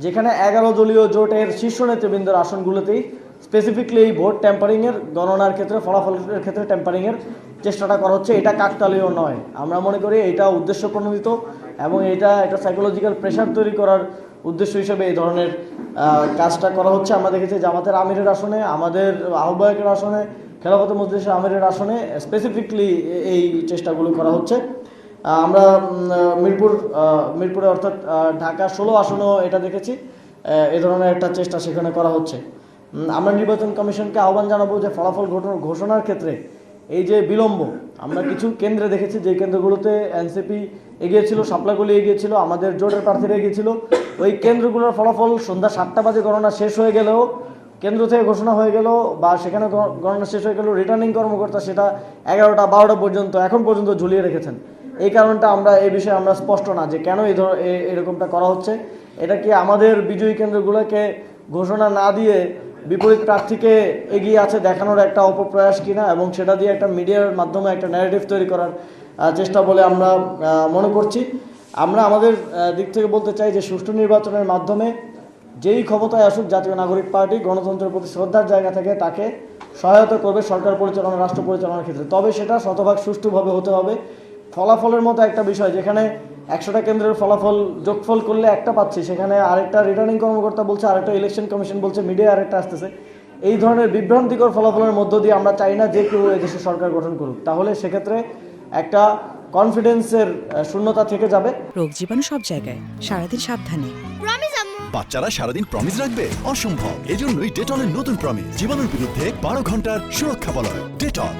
যেখানে 11 দলীয় জোটের শীর্ষ নেতৃবৃন্দের আসনগুলোতেই স্পেসিফিকলি এই ভোট ট্যাম্পারিংয়ের গণনার ক্ষেত্রে ফলাফলের ক্ষেত্রে ট্যাম্পারিংয়ের চেষ্টাটা করা হচ্ছে। এটা কাকতালীয় নয়, আমরা মনে করি এটা উদ্দেশ্য প্রণোদিত এবং এটা একটা সাইকোলজিক্যাল প্রেশার তৈরি করার উদ্দেশ্য হিসেবে এই ধরনের কাজটা করা হচ্ছে। আমরা দেখেছি জামাতের আমিরের আসনে, আমাদের আহ্বায়কের আসনে, খেলাফত মজলিসের আমিরের আসনে স্পেসিফিকলি এই চেষ্টাগুলো করা হচ্ছে। আমরা মিরপুরে অর্থাৎ ঢাকা 16 আসনেও এটা দেখেছি, এ ধরনের একটা চেষ্টা সেখানে করা হচ্ছে। আমরা নির্বাচন কমিশনকে আহ্বান জানাবো যে ফলাফল ঘোষণার ক্ষেত্রে এই যে বিলম্ব, আমরা কিছু কেন্দ্রে দেখেছি যে কেন্দ্রগুলোতে এনসিপি এগিয়েছিল, শাপলাগুলি এগিয়েছিল, আমাদের জোটের প্রার্থীরা এগিয়েছিল, ওই কেন্দ্রগুলোর ফলাফল সন্ধ্যা 7টা বাজে গণনা শেষ হয়ে গেলেও, কেন্দ্র থেকে ঘোষণা হয়ে গেল বা সেখানে গণনা শেষ হয়ে গেল, রিটার্নিং কর্মকর্তা সেটা 11টা 12টা পর্যন্ত এখন পর্যন্ত ঝুলিয়ে রেখেছেন। এই কারণটা আমরা এই বিষয়ে আমরা স্পষ্ট না যে কেন এরকমটা করা হচ্ছে। এটা কি আমাদের বিজয়ী কেন্দ্রগুলোকে ঘোষণা না দিয়ে বিপরীত প্রার্থীকে এগিয়ে আছে দেখানোর একটা অপপ্রয়াস কিনা, এবং সেটা দিয়ে একটা মিডিয়ার মাধ্যমে একটা ন্যারেটিভ তৈরি করার চেষ্টা বলে আমরা মনে করছি। আমরা আমাদের দিক থেকে বলতে চাই যে সুষ্ঠু নির্বাচনের মাধ্যমে যেই ক্ষমতায় আসুক জাতীয় নাগরিক পার্টি গণতন্ত্রের প্রতি শ্রদ্ধার জায়গা থেকে তাকে সহায়তা করবে সরকার পরিচালনা, রাষ্ট্র পরিচালনার ক্ষেত্রে। তবে সেটা শতভাগ সুষ্ঠুভাবে হতে হবে। ফলাফলের মতো একটা বিষয়, যেখানে 100টা কেন্দ্রের ফলাফল যোগফল করলে একটা পাচ্ছি, সেখানে আরেকটা রিটার্নিং কর্মকর্তা বলছে, আরেকটা ইলেকশন কমিশন বলছে, মিডিয়া আরেকটা আসতেছে। এই ধরনের বিভ্রান্তিকর ফলাফলের মধ্য দিয়ে আমরা চাই না যে কেউ এদেশে সরকার গঠন করুক, তাহলে সেক্ষেত্রে একটা কনফিডেন্সের শূন্যতা থেকে যাবে। রোগ জীবাণু সব জায়গায়, সারাদিন সাবধানে। বাচ্চারা সারাদিন প্রমিস রাখবে অসম্ভব, এজন্যই ডেটলের নতুন প্রমিস জীবাণুর বিরুদ্ধে 12 ঘন্টার সুরক্ষা বলয়। ডেটল।